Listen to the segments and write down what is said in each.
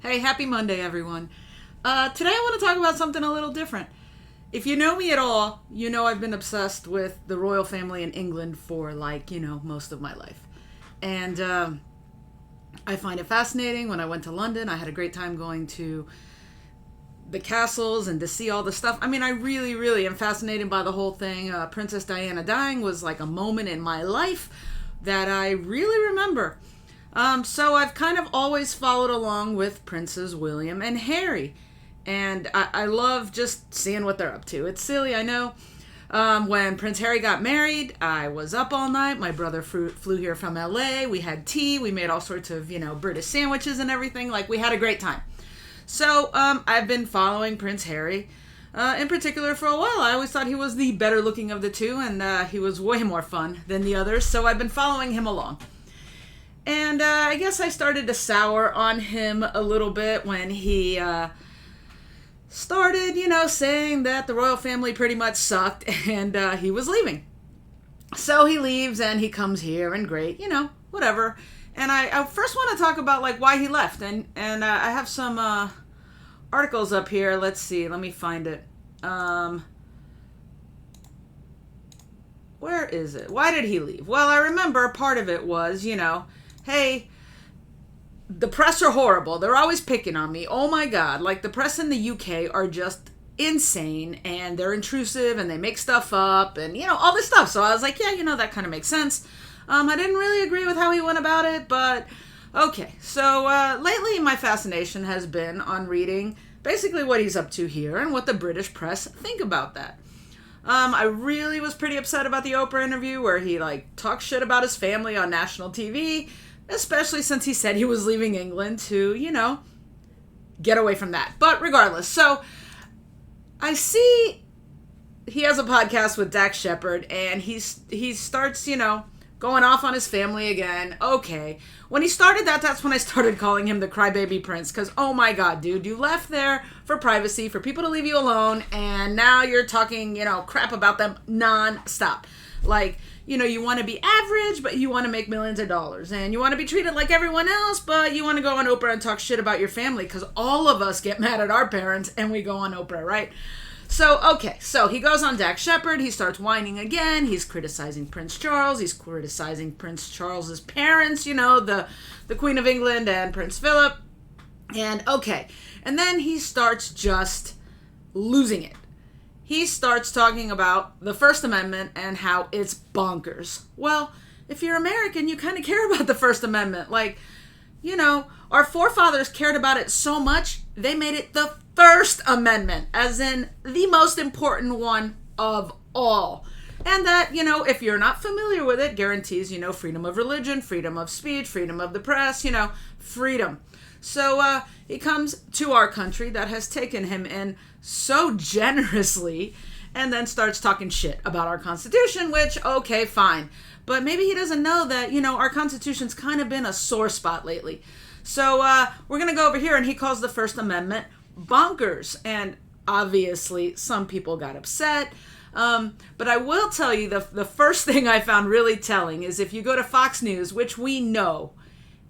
Hey, happy Monday, everyone. Today I want to talk about something a little different. If you know me at all, you know I've been obsessed with the royal family in England for, most of my life. And I find it fascinating. When I went to London, I had a great time going to the castles and to see all the stuff. I mean, I really, really am fascinated by the whole thing. Princess Diana dying was like a moment in my life that I really remember. So I've kind of always followed along with Princes William and Harry. And I love just seeing what they're up to. It's silly, I know. When Prince Harry got married, I was up all night. My brother flew here from LA. We had tea. We made all sorts of, British sandwiches and everything. Like, we had a great time. So I've been following Prince Harry in particular for a while. I always thought he was the better looking of the two, and he was way more fun than the others. So I've been following him along. And I guess I started to sour on him a little bit when he started, saying that the royal family pretty much sucked and he was leaving. So he leaves and he comes here and great, whatever. And I first want to talk about why he left. And I have some articles up here. Let's see. Let me find it. Where is it? Why did he leave? Well, I remember part of it was, hey, the press are horrible. They're always picking on me. Oh my God. The press in the UK are just insane and they're intrusive and they make stuff up and, all this stuff. So I was like, yeah, that kind of makes sense. I didn't really agree with how he went about it, but okay. So lately my fascination has been on reading basically what he's up to here and what the British press think about that. I really was pretty upset about the Oprah interview where he talked shit about his family on national TV, especially since he said he was leaving England to, get away from that. But regardless, so I see he has a podcast with Dax Shepard and he starts, going off on his family again. Okay. When he started that's when I started calling him the Crybaby Prince because, oh my God, dude, you left there for privacy, for people to leave you alone, and now you're talking, crap about them non-stop. You want to be average, but you want to make millions of dollars, and you want to be treated like everyone else, but you want to go on Oprah and talk shit about your family because all of us get mad at our parents and we go on Oprah, right? So, okay, so he goes on Dax Shepard, he starts whining again, he's criticizing Prince Charles, he's criticizing Prince Charles's parents, the Queen of England and Prince Philip, and okay, and then he starts just losing it. He starts talking about the First Amendment and how it's bonkers. Well, if you're American, you kind of care about the First Amendment. Our forefathers cared about it so much, they made it the First Amendment, as in the most important one of all. And that, if you're not familiar with it, guarantees, freedom of religion, freedom of speech, freedom of the press, freedom. So he comes to our country that has taken him in so generously and then starts talking shit about our Constitution, which, okay, fine. But maybe he doesn't know that, our Constitution's kind of been a sore spot lately. So we're going to go over here, and he calls the First Amendment bonkers. And obviously, some people got upset. But I will tell you, the first thing I found really telling is if you go to Fox News, which we know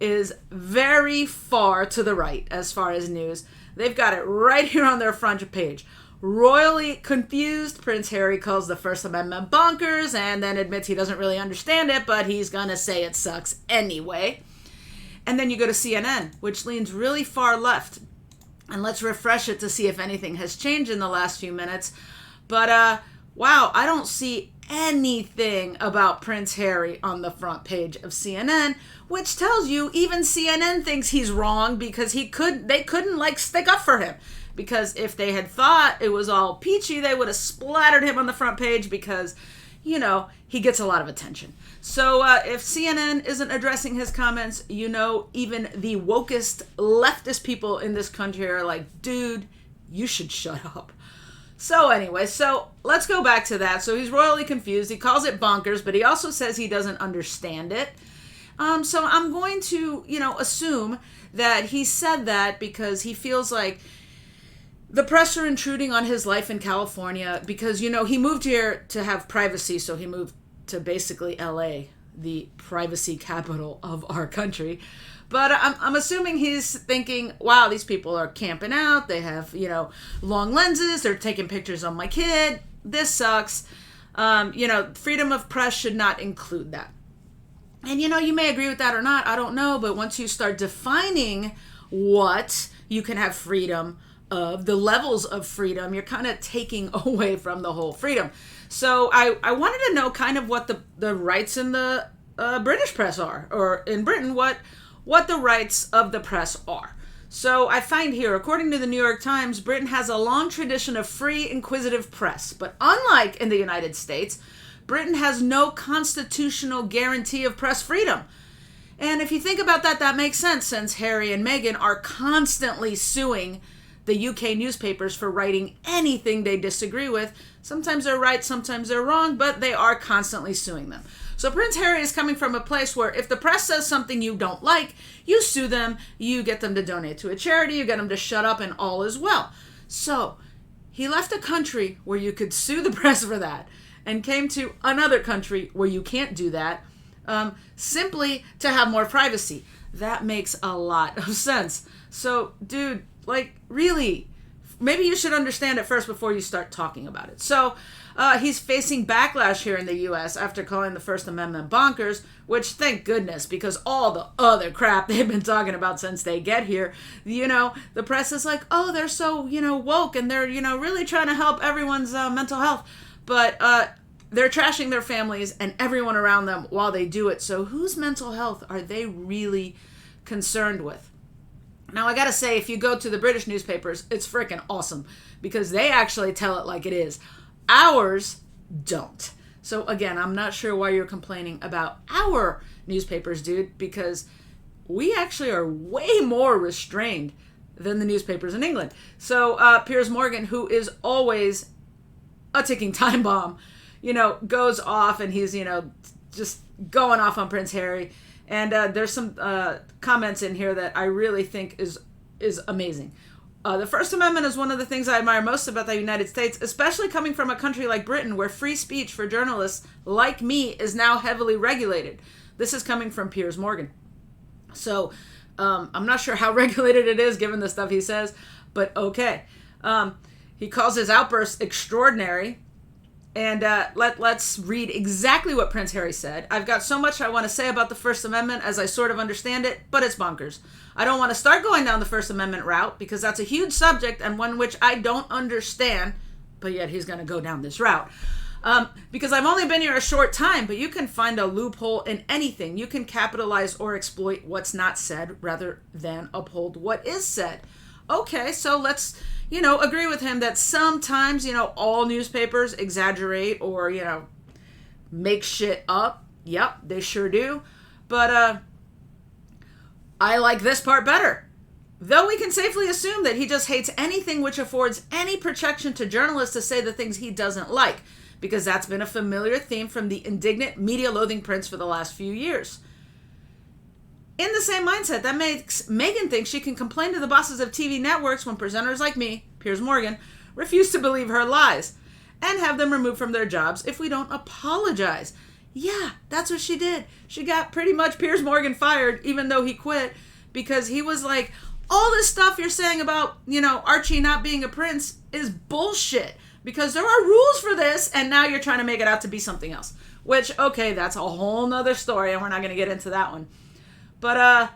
is very far to the right as far as news, they've got it right here on their front page. Royally confused, Prince Harry calls the First Amendment bonkers and then admits he doesn't really understand it, but he's gonna say it sucks anyway. And then you go to CNN, which leans really far left. And let's refresh it to see if anything has changed in the last few minutes. But, wow, I don't see anything about Prince Harry on the front page of CNN, which tells you even CNN thinks he's wrong because they couldn't stick up for him. Because if they had thought it was all peachy, they would have splattered him on the front page because, he gets a lot of attention. So if CNN isn't addressing his comments, even the wokest leftist people in this country are like, dude, you should shut up. So anyway, let's go back to that. So he's royally confused. He calls it bonkers, but he also says he doesn't understand it. So I'm going to, assume that he said that because he feels like the press are intruding on his life in California because, he moved here to have privacy. So he moved to basically LA, the privacy capital of our country. But I'm assuming he's thinking, wow, these people are camping out. They have, long lenses. They're taking pictures of my kid. This sucks. Freedom of press should not include that. And, you may agree with that or not. I don't know. But once you start defining what you can have freedom of, the levels of freedom, you're kind of taking away from the whole freedom. So I wanted to know kind of what the rights in the British press are, or in Britain, what the rights of the press are. So I find here, according to the New York Times, Britain has a long tradition of free, inquisitive press. But unlike in the United States, Britain has no constitutional guarantee of press freedom. And if you think about that, that makes sense, since Harry and Meghan are constantly suing the UK newspapers for writing anything they disagree with. Sometimes they're right, sometimes they're wrong, but they are constantly suing them. So Prince Harry is coming from a place where if the press says something you don't like, you sue them, you get them to donate to a charity, you get them to shut up, and all is well. So he left a country where you could sue the press for that and came to another country where you can't do that, simply to have more privacy. That makes a lot of sense. So, dude, really, maybe you should understand it first before you start talking about it. So he's facing backlash here in the U.S. after calling the First Amendment bonkers, which, thank goodness, because all the other crap they've been talking about since they get here, the press is like, oh, they're so, woke, and they're, really trying to help everyone's mental health. But they're trashing their families and everyone around them while they do it. So whose mental health are they really concerned with? Now, I gotta say, if you go to the British newspapers, it's freaking awesome because they actually tell it like it is. Ours don't. So again, I'm not sure why you're complaining about our newspapers, dude, because we actually are way more restrained than the newspapers in England. So Piers Morgan, who is always a ticking time bomb, goes off and he's, just going off on Prince Harry. And there's some comments in here that I really think is amazing. The First Amendment is one of the things I admire most about the United States, especially coming from a country like Britain, where free speech for journalists like me is now heavily regulated. This is coming from Piers Morgan. So I'm not sure how regulated it is given the stuff he says, but okay. He calls his outbursts extraordinary. And let's read exactly what Prince Harry said. I've got so much I want to say about the First Amendment as I sort of understand it, but it's bonkers. I don't want to start going down the First Amendment route because that's a huge subject and one which I don't understand, but yet he's going to go down this route. Because I've only been here a short time, but you can find a loophole in anything. You can capitalize or exploit what's not said rather than uphold what is said. Okay, so let's agree with him that sometimes, all newspapers exaggerate or, make shit up. Yep, they sure do. But I like this part better. Though we can safely assume that he just hates anything which affords any protection to journalists to say the things he doesn't like, because that's been a familiar theme from the indignant, media-loathing prince for the last few years. In the same mindset, that makes Meghan think she can complain to the bosses of TV networks when presenters like me, Piers Morgan, refuse to believe her lies and have them removed from their jobs if we don't apologize. Yeah, that's what she did. She got pretty much Piers Morgan fired, even though he quit, because he was like, all this stuff you're saying about, Archie not being a prince is bullshit, because there are rules for this, and now you're trying to make it out to be something else. Which, okay, that's a whole nother story, and we're not going to get into that one. But,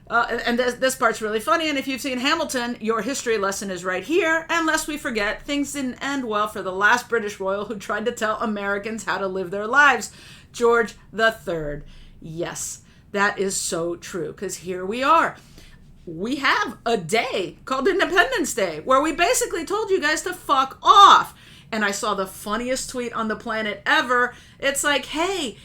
and this part's really funny, and if you've seen Hamilton, your history lesson is right here. And lest we forget, things didn't end well for the last British royal who tried to tell Americans how to live their lives, George III. Yes, that is so true, because here we are. We have a day called Independence Day, where we basically told you guys to fuck off. And I saw the funniest tweet on the planet ever. It's like, hey,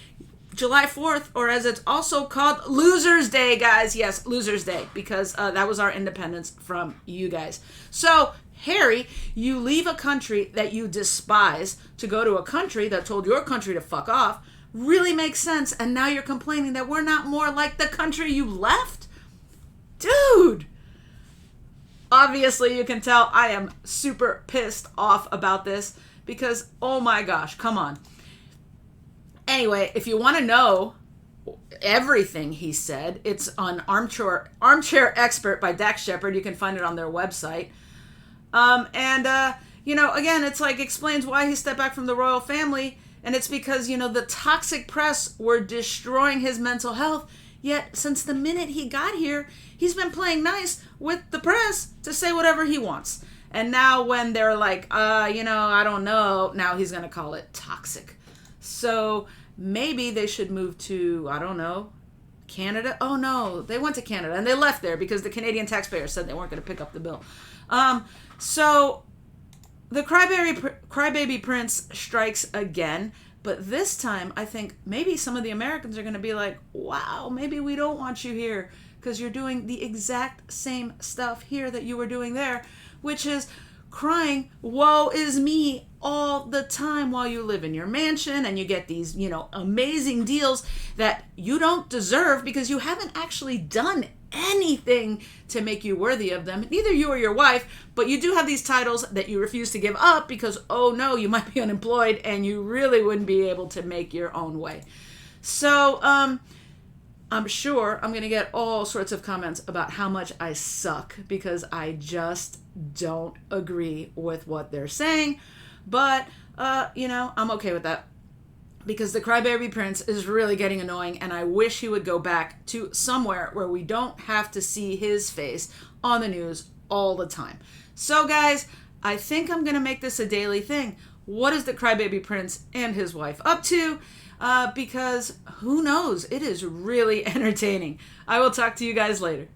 July 4th, or as it's also called, Losers Day, guys. Yes, Losers Day, because that was our independence from you guys. So, Harry, you leave a country that you despise to go to a country that told your country to fuck off. Really makes sense. And now you're complaining that we're not more like the country you left? Dude! Obviously, you can tell I am super pissed off about this because, oh my gosh, come on. Anyway, if you want to know everything he said. It's on Armchair Expert by Dax Shepard. You can find it on their website. Again, it's like explains why he stepped back from the royal family. And it's because, the toxic press were destroying his mental health. Yet, since the minute he got here, he's been playing nice with the press to say whatever he wants. And now when they're like, I don't know, now he's going to call it toxic. So maybe they should move to, I don't know, Canada. Oh, no, they went to Canada and they left there because the Canadian taxpayers said they weren't going to pick up the bill. So the Crybaby Prince strikes again. But this time, I think maybe some of the Americans are going to be like, wow, maybe we don't want you here because you're doing the exact same stuff here that you were doing there, which is crying, woe is me, all the time while you live in your mansion and you get these, amazing deals that you don't deserve because you haven't actually done anything to make you worthy of them. Neither you or your wife, but you do have these titles that you refuse to give up because, oh no, you might be unemployed and you really wouldn't be able to make your own way. So, I'm sure I'm going to get all sorts of comments about how much I suck because I just don't agree with what they're saying. But, I'm okay with that. Because the Crybaby Prince is really getting annoying, and I wish he would go back to somewhere where we don't have to see his face on the news all the time. So, guys, I think I'm going to make this a daily thing. What is the Crybaby Prince and his wife up to? Because who knows? It is really entertaining. I will talk to you guys later.